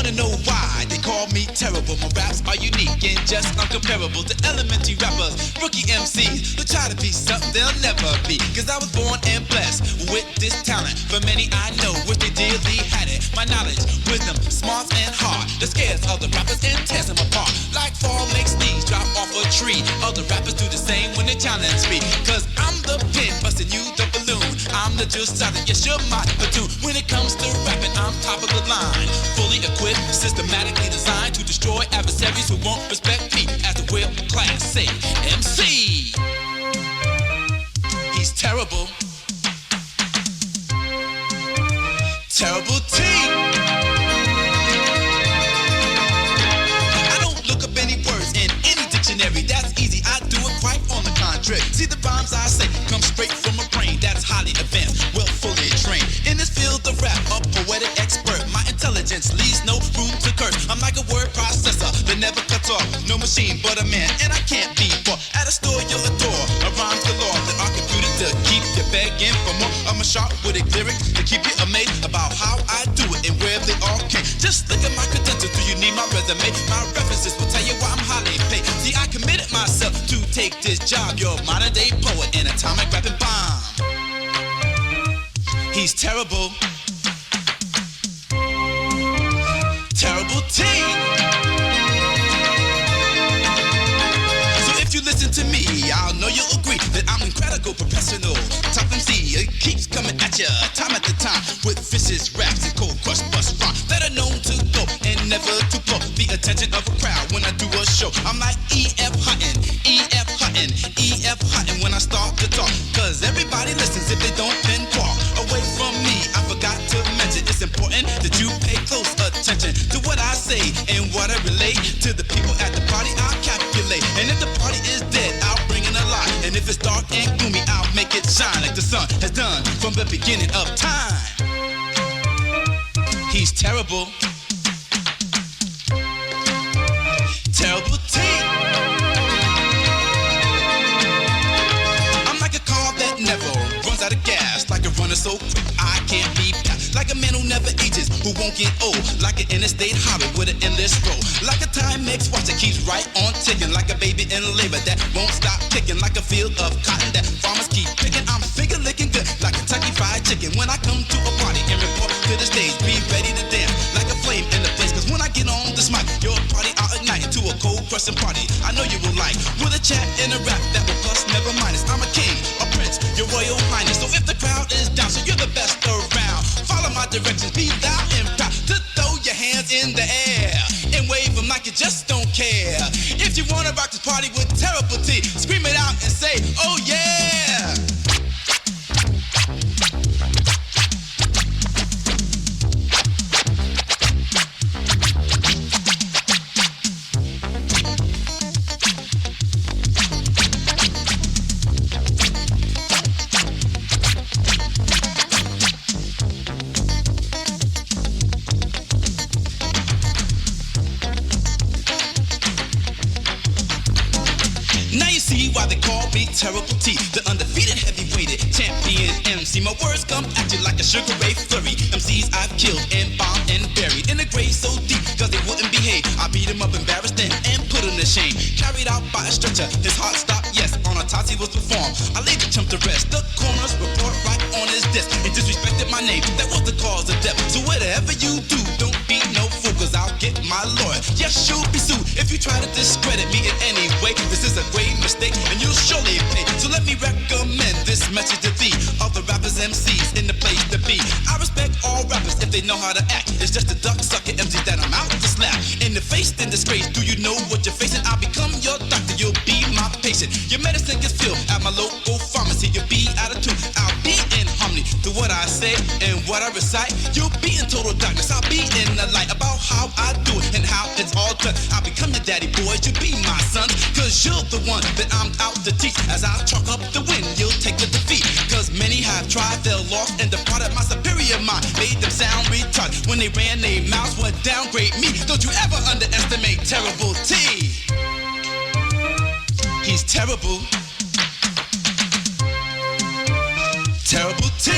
wanna know why they call me terrible? My raps are unique and just uncomparable to elementary rappers, rookie MCs who try to be something they'll never be. Cause I was born and blessed with this talent. For many I know, wish they dearly had it. My knowledge, wisdom, smarts and heart that scares other rappers and tears them apart. Like fall makes leaves drop off a tree. Other rappers do the same when they challenge me. Cause I'm the pin busting you the balloon. I'm the juice solid, yes you're my platoon. When it comes to rapping, I'm top of the line. Fully equipped, systematically designed to destroy adversaries who won't respect me as a real class C MC. He's terrible. Terrible T. I don't look up any words in any dictionary. That's easy, I do it quite on the contrary. See the rhymes I say come straight from a brain that's highly advanced, well fully trained. In this field of rap, a poetic expert. My intelligence leaves no room to curse. I'm like a word processor that never cuts off. No machine but a man, and I can't be bought. At a store you'll adore a rhymes galore that are computed to keep you begging for more. I'm a sharp witted lyric to keep you amazed about how I do it and where they all came. Just look at my credentials. Do you need my resume? My references will tell you why I'm highly paid. See, I committed myself to take this job. You're a modern day poet, an atomic rapping bomb. He's terrible. Terrible T. So if you listen to me, I'll know you'll agree that I'm incredible professional. Top MC, it keeps coming at ya, time after time, with vicious raps and cold crush bust rhymes that are known to go and never to blow the attention of a crowd when I do a show. I'm like E.F. Hutton, E.F. Hutton, E.F. Hutton when I start to talk. Cause everybody listens if they don't then walk away from me. I forgot to mention it's important that you pay close attention to what I say and what I relate to the people at the party. I'll calculate, and if the party is dead, I'll bring in a light. And if it's dark and gloomy, I'll make it shine like the sun has done from the beginning of time. He's terrible. Terrible T. I'm like a car that never runs out of gas, like a runner so quick I can't be passed, like a man who never ages, who won't get old, like an interstate highway with an endless road, like a Timex watch that keeps right on ticking, like a baby in labor that won't stop kicking, like a field of cotton that farmers keep picking. I'm finger licking good, like Kentucky Fried Chicken. When I come to a party and report to the stage, be ready to dance like a flame in the place. Cause when I get on this mic, your party I'll ignite into a cold crushing party I know you will like, with a chat and a rap that will plus never minus. I'm a king, a prince, your royal highness. So if the crowd is down, so you're the best around, follow my directions, be loud and proud to throw your hands in the air and wave them like you just don't care. If you wanna rock this party with Terrible T, scream it out and say, oh yeah! Why they call me Terrible T, the undefeated heavyweighted champion MC. My words come at you like a Sugar Ray flurry. MCs I've killed and bombed and buried in a grave so deep cause they wouldn't behave. I beat them up, embarrassed them, and put them to shame. Carried out by a stretcher, his heart stopped, yes, on a toss he was performed. I laid the chump to rest, the coroner's report right on his desk. He disrespected my name, that was the cause of death. So whatever you do, don't be no fool, cause I'll get my lawyer. Yes, you'll be sued if you try to discredit me in any way. This is a grave mistake and you'll surely pay. So let me recommend this message to thee, of the rappers MCs in the place to be. I respect all rappers if they know how to act. It's just a duck sucker MC that I'm out to slap in the face, then disgrace. Do you know what you're facing? I'll become your doctor, you'll be my patient. Your medicine gets filled at my local pharmacy. You'll be out of tune, I'll be in harmony to what I say and what I recite. You'll be in total darkness, I'll be in the light, about how I do it and how it's all done. I'll become your daddy, boys, you'll be my son, cause you're the one that I'm out to teach. As I chalk up the win, you'll take the defeat, cause many have tried, fell lost and departed. My superior mind made them sound retarded. When they ran their mouths, would downgrade me. Don't you ever underestimate Terrible T. He's terrible. Terrible T.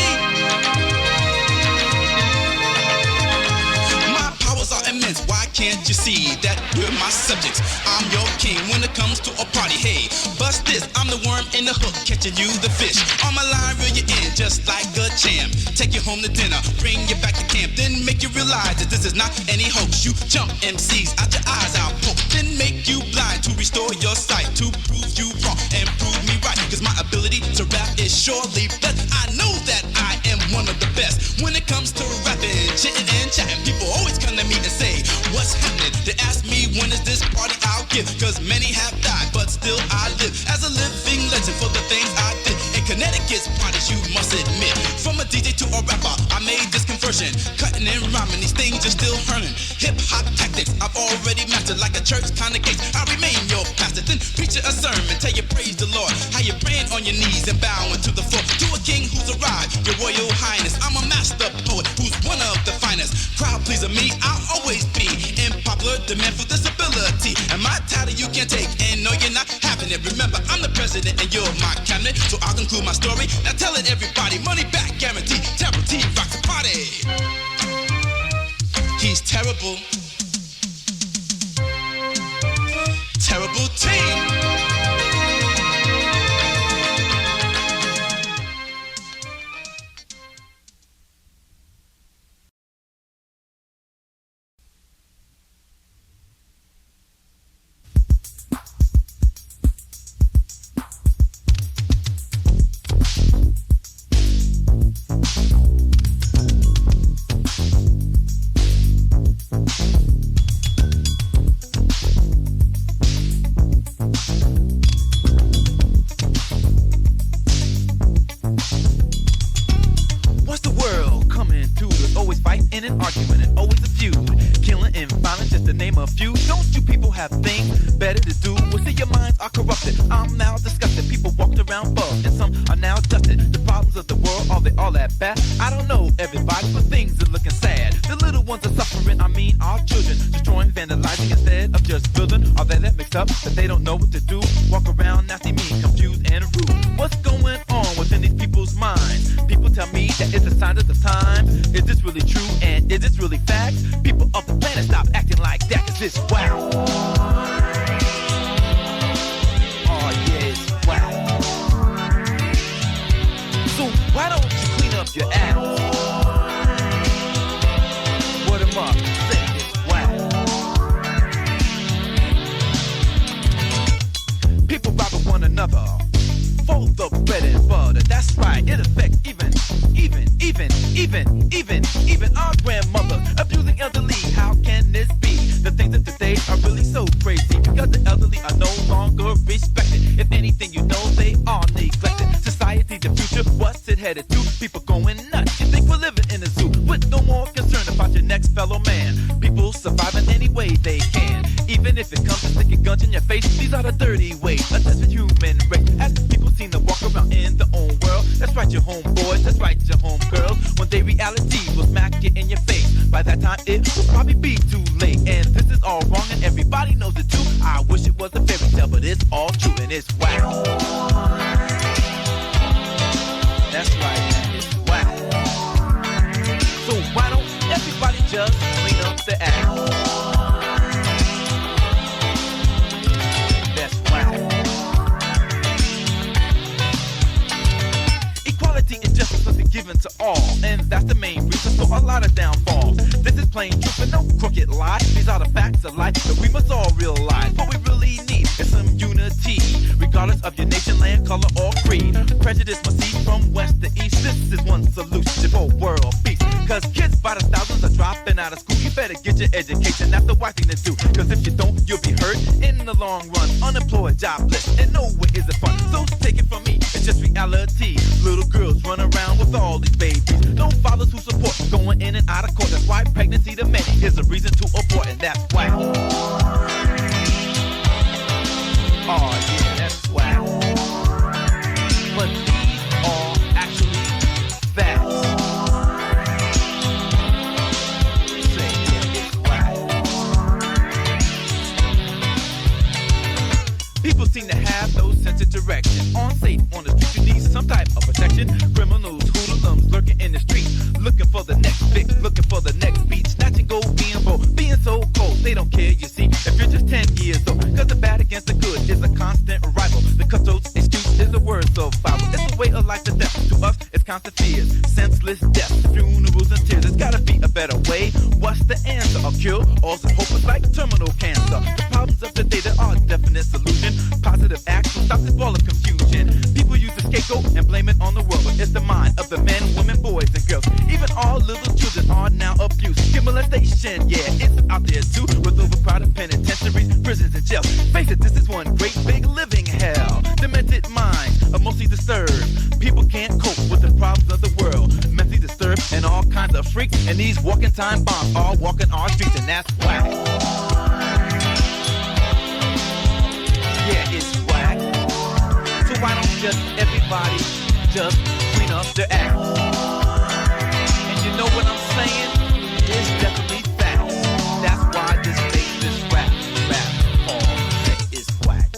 My powers are immense, can't you see that we're my subjects? I'm your king when it comes to a party. Hey, bust this, I'm the worm in the hook, catching you the fish. On my line, reel you in just like a champ. Take you home to dinner, bring you back to camp, then make you realize that this is not any hoax. You jump MCs out your eyes out, poke, then make you blind to restore your sight, to prove you wrong and prove me right. Cause my ability to rap is surely blessed. I know that I am one of the best when it comes to rapping, chitting and chatting. People always come to me and say, what's happening? They ask me when is this party I'll give. Cause many have died, but still I live as a living legend for the things I did. In Connecticut's parties, you must admit, from a DJ to a rapper, I made this conversion. Cutting and rhyming, these things are still hurting. Hip-hop tactics, I've already mastered like a church congregation. I remain your pastor, then preach a sermon, tell you praise the Lord. How you praying on your knees and bowing to the floor. To a king who's arrived, your royal highness. I'm a master poet who's one of the finest. Crowd pleaser me, I'll always be in popular demand for this ability. And my title you can't take, and no you're not having it. Remember, I'm the president and you're my cabinet. So I'll conclude my story, now tell it everybody. Money back guarantee, Terrible T rocks the party. He's terrible. Terrible T. That they don't know what to do. Walk around nasty, mean, confused and rude. What's going on within these people's minds? People tell me that it's a sign of the time. Is this really true and is this really facts? People of the planet stop acting like that, cause it's wow. Oh yeah, it's wow. So why don't you clean up your act? Word 'em up, say it's wow. People robbing one another for the bread and butter. That's right, it affects even our grandmother abusing elderly. How can this be? The things of today are really so crazy because the elderly are no longer respected. If anything, you know they are neglected. Society, the future, what's it headed to? People going nuts. You think we're living in a zoo with no more concern about your next fellow man. People surviving any way they can, even if it comes to sticking guns in your face. These are the dirty ways. That's the human race. As people seem to walk around in their own world. That's right, your homeboys. That's right, your homegirls. One day reality will smack you in your face. By that time, it will probably be too late. And this is all wrong, and everybody knows it too. I wish it was a fairy tale, but it's all true, and it's whack. That's right, man, it's whack. So why don't everybody just clean up the act? That's whack. Equality and justice must be given to all, and that's the main reason for a lot of downfalls. This is plain truth and no crooked lie. These are the facts of life that we must all realize. What we really need is some unity, regardless of your nation, land, color, or creed. Prejudice must cease from west to east. This is one solution for world peace. Cause kids by the thousands are dropping out of school. You better get your education, that's the right thing to do. Cause if you don't, you'll be hurt in the long run. Unemployed, jobless, and nowhere is it fun. So take it from me, it's just reality. Little girls run around with all these babies. No fathers who support going in and out of court. That's why pregnancy to many is a reason to abort, and that's whack. Oh yeah, that's whack. But these are actually facts. Say yeah, it's whack. People seem to have no sense of direction. Unsafe on the street, you need some type of protection. Criminals, hoodlums lurking in the streets, looking for the next fix, looking for the next beat, snatching gold, being broke, being being so cold, they don't care, you see, if you're just 10 years old. Cause the bad against the good is a constant rival. The cutthroat's excuse is a word survival. It's a way of life to death. To us, it's constant fears, senseless death, funerals and tears. There's gotta be a better way. What's the answer? A cure? Also hope is like terminal cancer. The problems of the day, there are a definite solution. Positive action stops this ball of confusion. People use the scapegoat and blame it on the world, but it's the mind of the men, women, boys, and girls. Even all little children are now abused. Kid molestation, yeah, it's out there too, with overcrowded penitentiaries, prisons, and jails. Face it, this is one great big living hell. Demented minds are mostly disturbed. People can't cope with the problems of the world. Mentally disturbed and all kinds of freaks. And these walking time bombs are walking our streets, and that's whack. Yeah, it's whack. So why don't just everybody just clean up their act? And you know what I'm saying? It's definitely facts. That's why this thing, this rap, all is whack.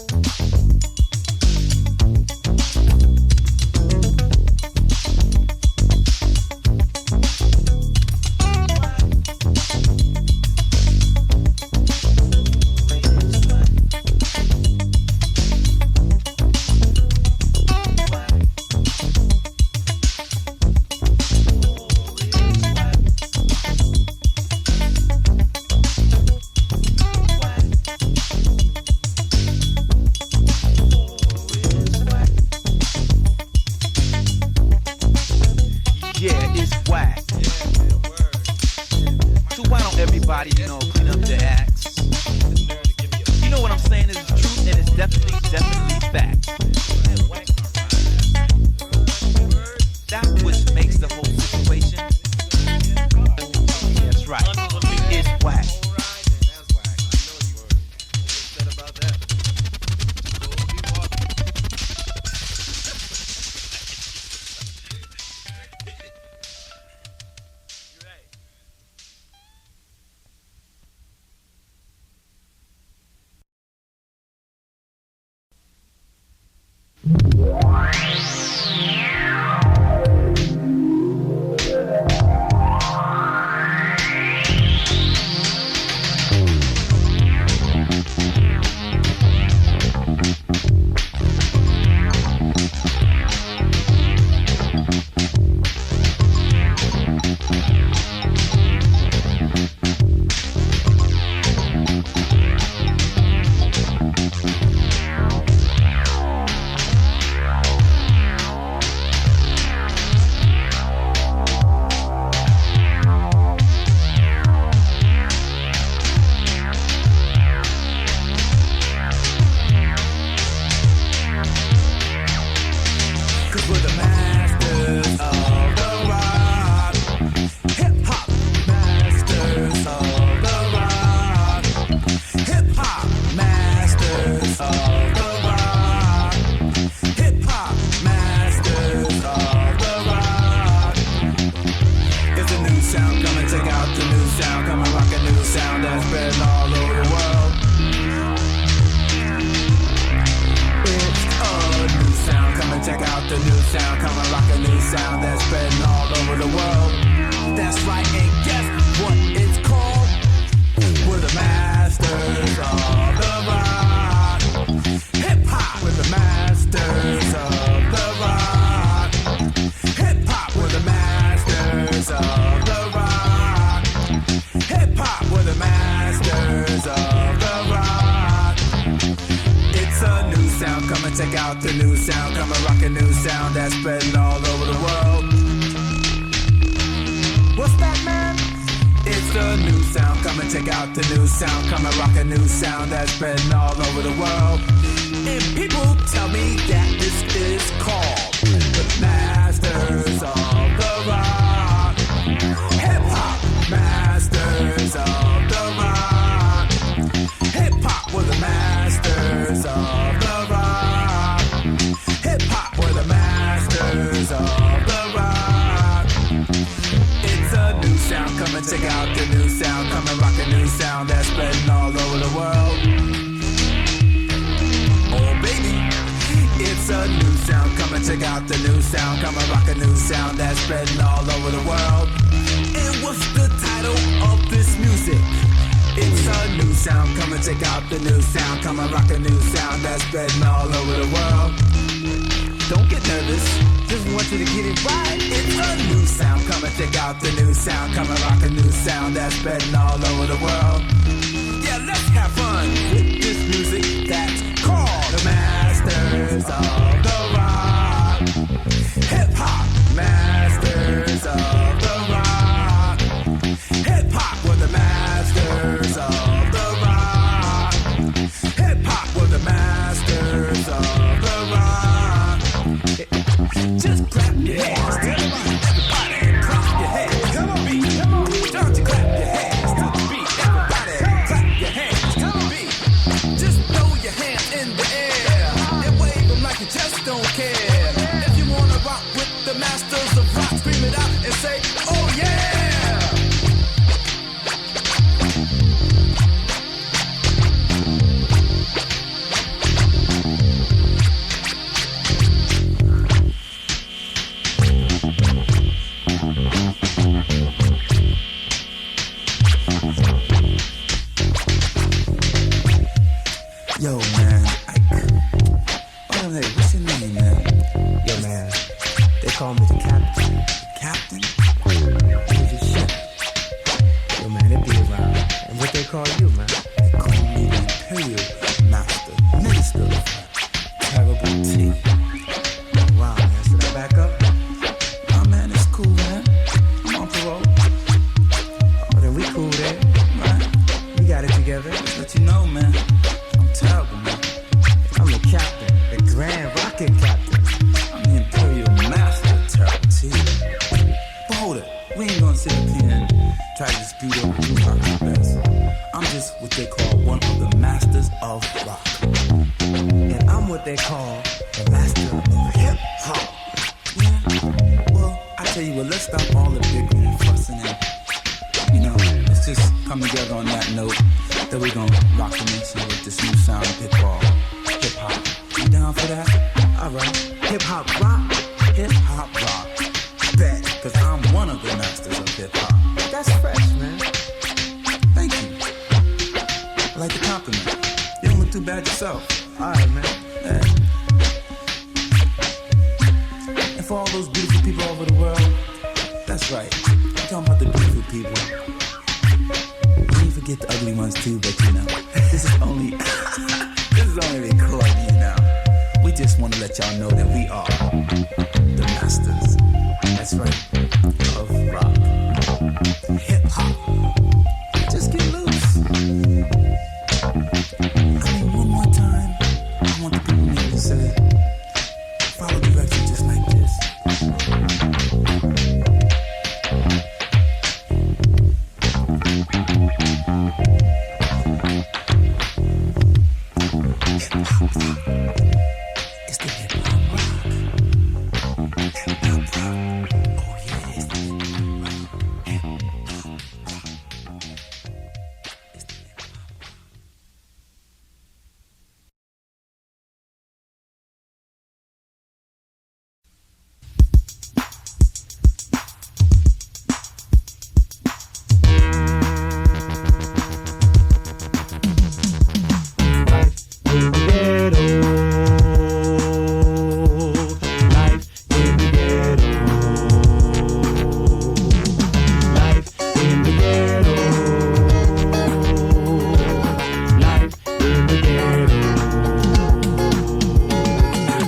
It's a new sound, come and check out the new sound. Come and rock a new sound that's spreading all over the world. Don't get nervous, just want you to get it right. It's a new sound, come and check out the new sound. Come and rock a new sound that's spreading all over the world. Yeah, let's have fun with this music that's called the Masters of the Rock. Hip Hop Masters of the Rock. Hip Hop were the Masters of the Rock. Hip Hop were the Masters of the Rock. Just clap your hands, everybody, clap your hands. Come on, beat, come on. Don't you clap your hands to the beat, everybody, clap your hands to the beat. Just throw your hands in the air and wave them like you just don't care. If you wanna rock with the Masters of Rock, scream it out and say, oh yeah. Yo, man, oh, hey, what's your name, man? Yo, man, they call me the captain. Captain? Who's your ship? Yo, man, it be around. And what they call you, man? They call me the Imperial Master Minister of Terrible T. Wow, man, should I back up? Oh, man, it's cool, man. I'm on parole. Oh, then we cool there. Right? We got it together. Just let you know, man. I'm terrible, man. I'm the captain, the grand rocket captain. I'm the Imperial Master of Terrible T. But hold it. We ain't gonna sit up here and try to dispute over who rocks the best. I'm just what they call one of the Masters of Rock. And I'm what they call the master of hip hop. Yeah. Well, I tell you what, let's stop all the bickering and fussing and, you know, let's just come together on that note that we're gonna rock the nation with this new sound of hip hop. Hip hop. You down for that? Alright, hip hop rock. Hip hop rock. Bet, cause I'm one of the masters of hip hop. That's fresh, man. Thank you. I like the compliment. You don't look too bad yourself. Alright, man. Yeah. And for all those beautiful people all over the world, that's right. I'm talking about the beautiful people. You ain't forget the ugly ones too, but you know, this is only recording, you know. We just want to let y'all know that we are the masters. That's right. Of rock. Hip hop. Just get loose. I mean, one more time, I want the people to say, follow direction just like this. It's the hip hop rock. Hip hop rock. Oh yeah, it's the hip hop rock. Hip hop rock. It's the hip hop rock.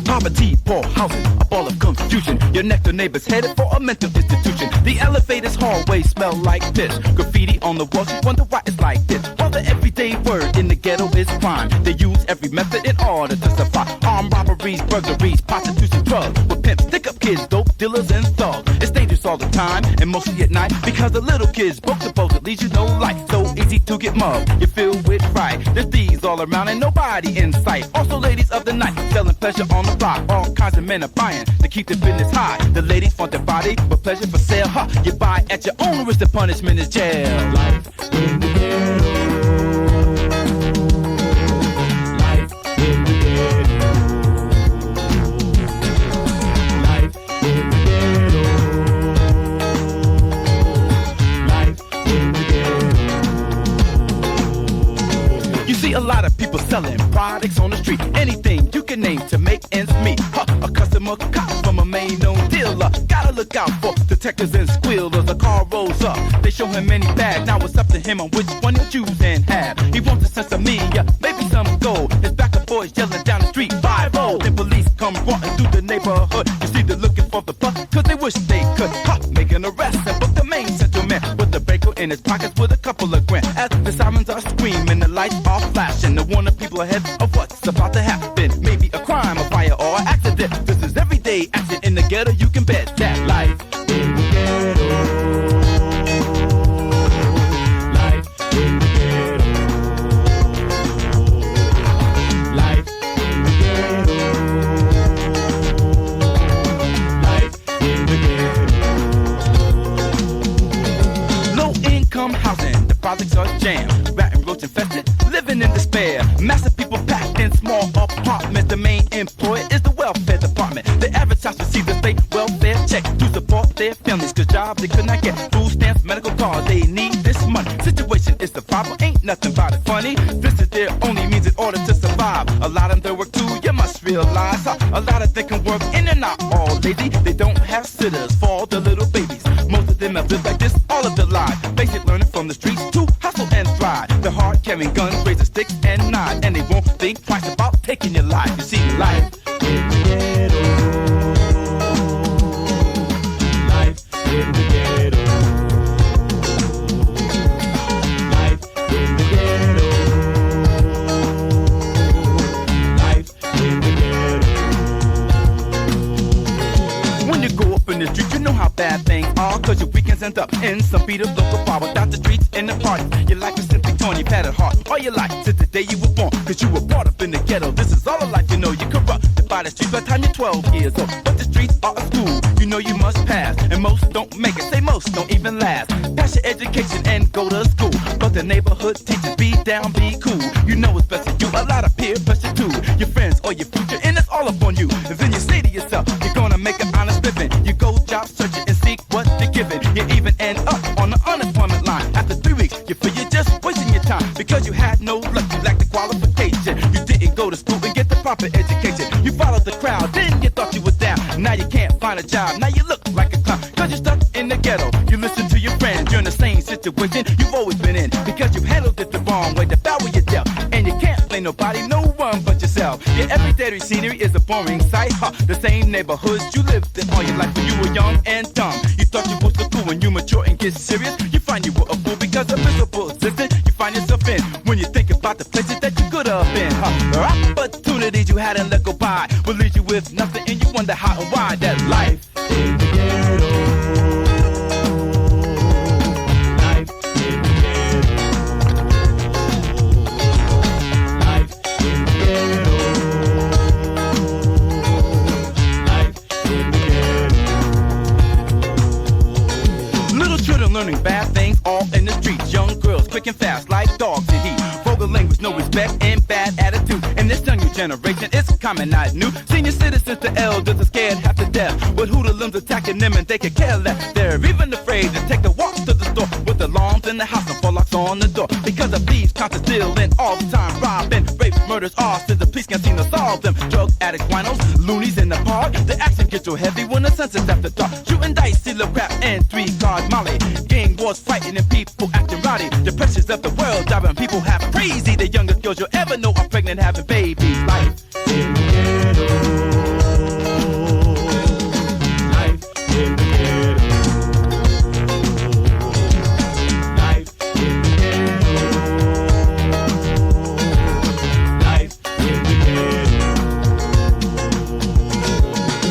Poverty, poor housing, a ball of confusion. Your next door neighbor's headed for a mental institution. The elevators, hallways smell like piss. Graffiti on the walls, you wonder why it's like this. While the everyday word in the ghetto is crime, they use every method in order to survive. Armed robberies, burglaries, prostitution, drugs. With pimps, stick-up kids, dope dealers, and thugs. It's dangerous all the time, and mostly at night, because the little kids broke the boat that leads you no light. So easy to get mugged, you feel with fright. There's thieves all around and nobody in sight. Also ladies of the night, selling pleasure on the block. All kinds of men are buying to keep the business high. The ladies want their body, but pleasure for sale. Huh, you buy at your own risk, the punishment is jail. Life in the ghetto. Life in the ghetto. Life in the ghetto. Life in the ghetto. narcotics on the street. Anything you can name to make ends meet. A customer cop from a main known dealer. Gotta look out for detectives and squealers. A car rolls up, they show him many bags. Now it's up to him on which one he'll choose and have. He wants a sense of me, maybe some gold. His backer boys yelling down the street, 5-0. Then police come walking through the neighborhood. You see they're looking for the buck, cause they wish they could. Make an arrest and book the main gentleman with the breaker in his pockets with a couple of grand. As the sirens are screaming, the lights are flashing to warn the people ahead of what's about to happen. Maybe a crime, a fire, or an accident. This is everyday action in the ghetto. You can bet that life in the ghetto. Life in the ghetto. Life in the ghetto. Life in the ghetto. Low income housing, the projects are jammed. Rat and roach infested, living in despair. Massive people packed in small apartments. The main employer is the welfare department. The average house receives a state welfare check to support their families, cause jobs they could not get. Food stamps, medical cards, they need this money. Situation is survival, ain't nothing about it funny. This is their only means in order to survive. A lot of them work too, you must realize. A lot of them can work and they're not all lazy. They don't have sitters for all the little babies. Most of them have lived like this all of their lives. Basic learning from the streets to hustle and thrive. The hard carrying guns, razor sticks and knives, and they won't think twice about taking your life. You see, life in the ghetto. Life in the ghetto. Life in the ghetto. Life in the ghetto. When you go up in the street, you know how bad things are, cause your weekends end up in some beat up local bar without the streets and the party. Your life is simply torn, you had a heart all your life since the day you were born, cause you were brought up in the ghetto. This is all a life you know. You're corrupted by the streets by the time you're 12 years old. But the streets are a school, you know you must pass, and most don't make it, say most don't even last. Pass your education and go to school, but the neighborhood teachers be down, be cool. You know it's best to do a lot of peer pressure too. Your friends or your future, and it's all up on you. And then you say to yourself, you're gonna make an honest living. You go job searching and seek what they're giving. You even end up on the unemployment line. After 3 weeks, you feel you're just wasting your time because you had no luck, you lacked the qualification. You didn't go to school and get the proper education. You followed the crowd, then you thought you were down. Now you can't find a job, now you look like a clown, cause you're stuck in the ghetto. You listen to your friends, you're in the same situation you've always been in, because you've handled it the wrong way, the foul way you dealt. And you can't blame nobody, no one but yourself. Your everyday scenery is a boring sight, the same neighborhoods you lived in all your life when you were young and dumb. You thought you were so cool. When you mature and get serious, you find you were a fool because of miserable existence you find yourself in. When you think about the places that you could have been, opportunities you had and let go by will leave you with nothing, and you wonder how and why. That life in the ghetto. Life in the ghetto. Life in the ghetto. Life in the ghetto. Little children learning bad things all in the streets. Young girls quick and fast like dogs in heat. Vulgar language, no respect and bad attitude. And this younger generation, it's common, not new. Senior citizens to elders are scared half to death, with hoodlums attacking them and they can care less. They're even afraid to take a walk to the store with alarms in the house and four locks on the door, because of thieves constant stealing all the time, robbing, rape, murders, arsons. The police can't seem to solve them. Drug addicts, winos, loonies in the park. The action gets so heavy when the sunset's after dark. Shooting dice, stealing crap, and 3-card Molly. Gang wars, fighting and people acting rowdy. The pressures of the world driving people half crazy. The youngest girls you'll ever know are pregnant, having babies. Life in the ghetto. Life in the ghetto. Life in the ghetto. Life in the ghetto.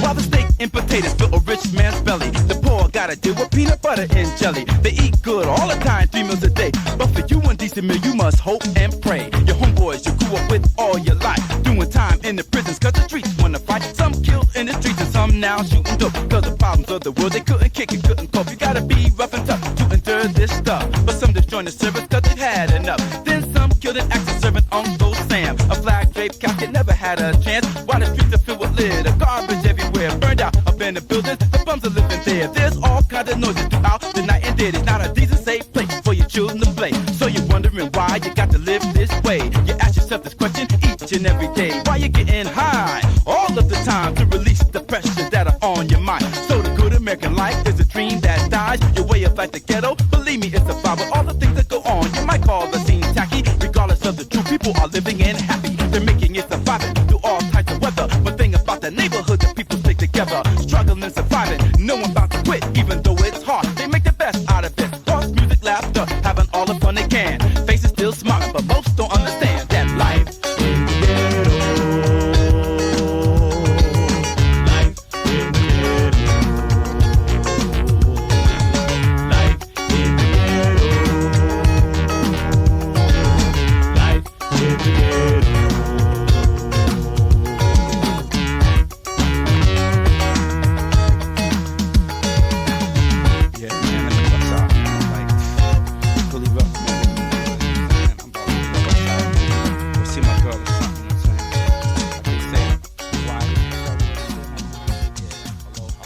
While the steak and potatoes fill a rich man's belly, the poor gotta deal with peanut butter and jelly. They eat good all the time, 3 meals a day. But for you, one decent meal, you must hope and pray. Your homeboys you grew up with all your life, doing time in the prisons cause the streets wanna fight. Some killed in the streets and some now shooting dope, cause the problems of the world they couldn't kick and couldn't cope. You gotta be rough and tough to endure this stuff. But some just joined the service cause they've had enough. Then some killed an active servant, Uncle Sam. A flag draped casket never had a chance. While the streets are filled with litter, garbage everywhere, burned out up in the buildings, the bums are living there. There's all kinds of noises throughout the night and day. It's not a decent safe place for your children to play. So you're wondering why you got to live this way. You ask yourself this question each and every time to release the pressures that are on your mind. So the good American life is a dream that dies. Your way of life, the ghetto, believe me, it's a vibe. With all the things that go on, you might call the scene tacky. Regardless of the truth, people are living and happy. They're making it surviving through all types of weather. One thing about the neighborhood, that people stick together, struggling and surviving. No one about to quit, even though it's hard. They make the best out of it. Dance, music, laughter, having all the fun they can. Faces still smiling, but most don't understand that life in the ghetto. Life in the ghetto. Life in the ghetto. Life in the ghetto. Yeah, man, that's what's up. Like, fully rough, man. I'm about to go see my girl or something, you know what I'm saying? Like they say, why would you start with this? Yeah, aloha.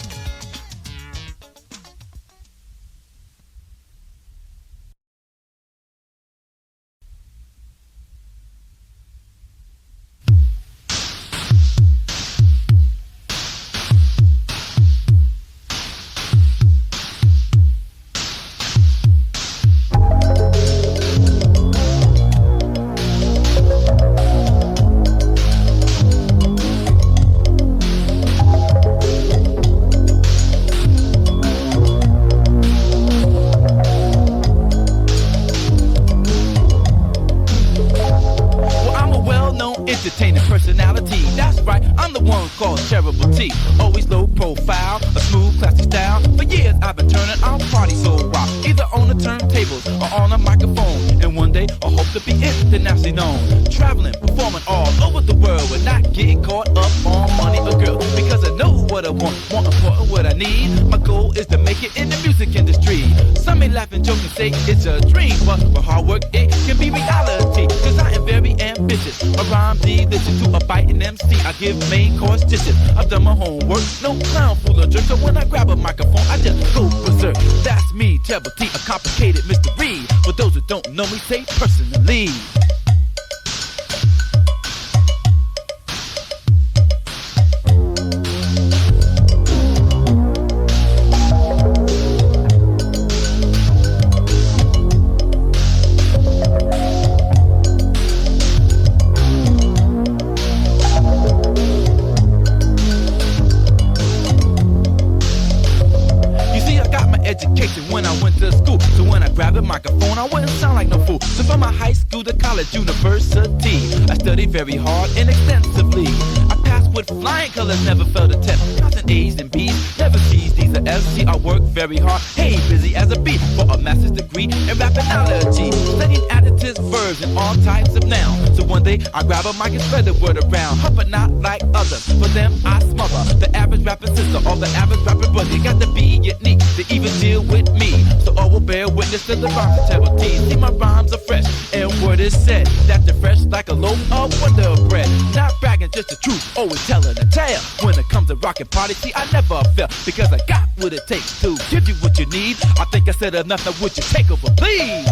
Well, I'm a well-known entertainer personality. That's right, I'm the one called Terrible T. Always low profile, a smooth, classy style. For years I've been turning our party so wild, either on the turntables or on a microphone. And one day I hope to be internationally known, traveling, performing all over the world, and not getting caught up on money or girls. Because I know what I want, more important what I need. My goal is to make it in the music industry. Some may laugh and joke and say it's a dream, but with hard work it can be reality. Cause I am very ambitious, my rhyme delicious to a biting MC. I give main course dishes, I've done my homework, no clown, fool or jerk. So when I grab a microphone, I just go berserk. That's me, Terrible T, a complicated mystery. For those who don't know me, say personally. Education when I went to school, so when I grabbed a microphone I wouldn't sound like no fool. So from my high school to college, university, I studied very hard and extensively. I passed with flying colors, never failed a test. Constant A's and B's, never C's, D's or F's. See, I work very hard, hey, busy as a bee, for a master's degree in rapinology, studying additives, verbs, and all types of nouns. So one day I grab a mic and spread the word around, but not like others. For them I smother the average rapping sister or the average rapping brother. You got to be unique to even deal with me, so all will bear witness to the rhymes of Terrible T. See, my rhymes are fresh, and word is said that they're fresh like a loaf of Wonder Bread. Not bragging, just the truth, always telling a tale. When it comes to rockin' party, see, I never fail, because I got what it takes to give you what you need. I think I said enough, now would you take over, please?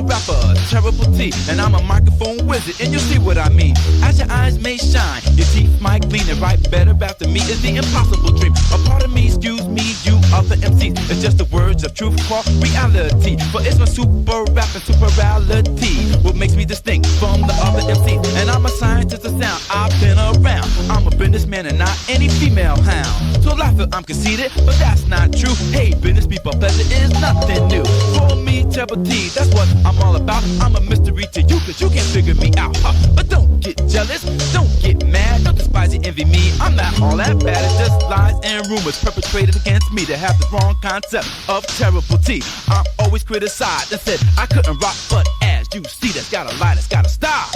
Rapper, Terrible T, and I'm a microphone wizard, and you'll see what I mean. As your eyes may shine, your teeth might gleam, and right better after me is the impossible dream. A part of me, excuse me, you other MCs, it's just the words of truth called reality. But it's my super rap and superality what makes me distinct from the other MCs. And I'm a scientist of sound, I've been around. I'm a businessman and not any female hound. So I feel I'm conceited, but that's not true. Hey, business people, pleasure is nothing new. For me, Terrible T, that's what I'm all about. I'm a mystery to you, cause you can't figure me out. But don't get jealous, don't get mad, don't despise and envy me. I'm not all that bad, it's just lies and rumors perpetrated against me to have the wrong concept of Terrible T. I'm always criticized and said I couldn't rock, but as you see, that's gotta lie, that's gotta stop.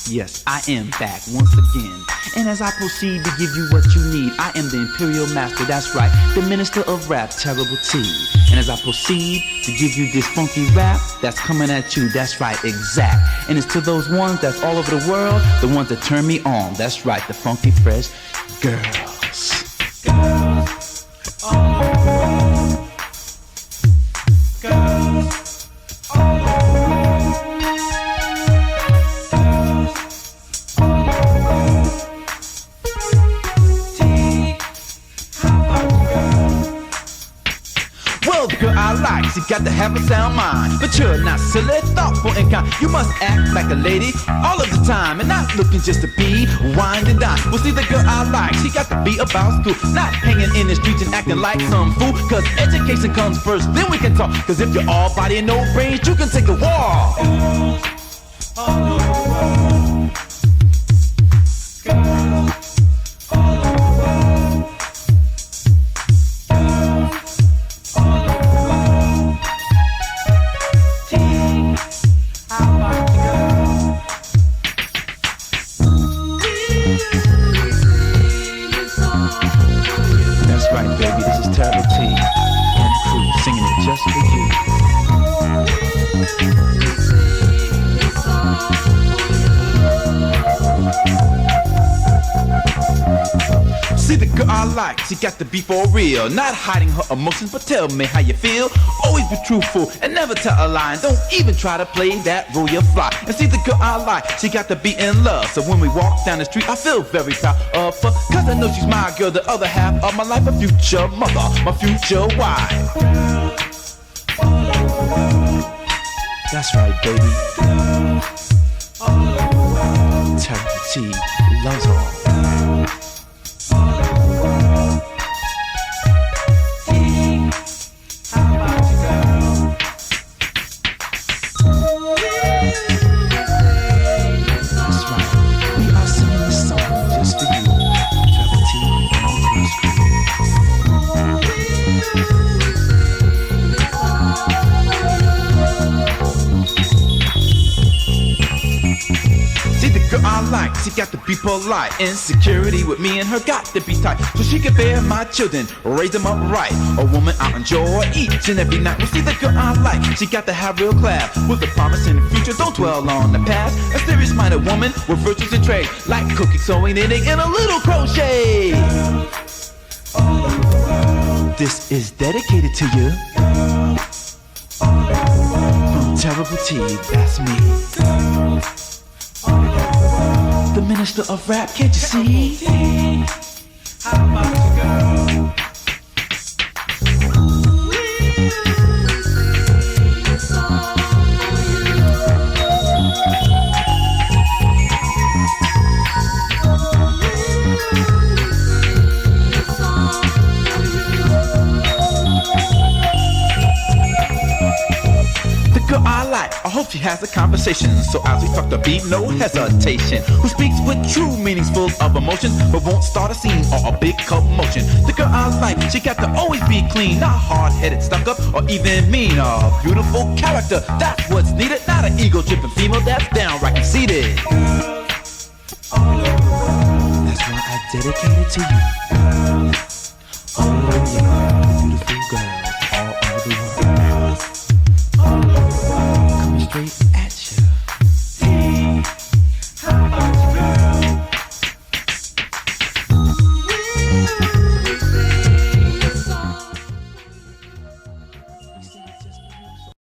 Yes, I am back once again. And as I proceed to give you what you need, I am the Imperial Master, that's right, the Minister of Rap, Terrible T. And as I proceed to give you this funky rap that's coming at you, that's right, exact. And it's to those ones that's all over the world, the ones that turn me on, that's right, the funky fresh girls. Girls all over the world. Girls all over the world. Well, the girl I like, she got to have a sound mind. But you're not silly, thoughtful and kind. You must act like a lady all of the time, and not looking just to be wined and dine. Well, see, the girl I like, she got to be about school, not hanging in the streets and acting like some fool. Cause education comes first, then we can talk. Cause if you're all body and no brains, you can take a walk. Girls all over the world. Girls all over the world. That's right, baby, this is Terrible T and crew singing it just for you. See, the girl I like, she got to be for real, not hiding her emotions, but tell me how you feel. Always be truthful and never tell a lie, and don't even try to play that role you fly. And see, the girl I like, she got to be in love, so when we walk down the street, I feel very proud of her, cause I know she's my girl, the other half of my life, my future mother, my future wife. That's right, baby. Terrible T loves all. She got to be polite. Insecurity with me and her got to be tight, so she can bear my children, raise them up right. A woman I enjoy each and every night. Well, see, the girl I like, she got to have real class, with a promise in the future, don't dwell on the past. A serious-minded woman with virtues and trade, like cooking, sewing, knitting, and a little crochet. This is dedicated to you. From Terrible T, that's me. The Minister of Rap, can't you see? How about you, girl? Girl I like, I hope she has a conversation, so as we talk the beat, no hesitation. Who speaks with true meanings full of emotions, but won't start a scene or a big commotion. The girl I like, she got to always be clean, not hard-headed, stuck up, or even mean. A beautiful character, that's what's needed, not an ego-tripping female that's downright conceited. That's why I dedicate it to you.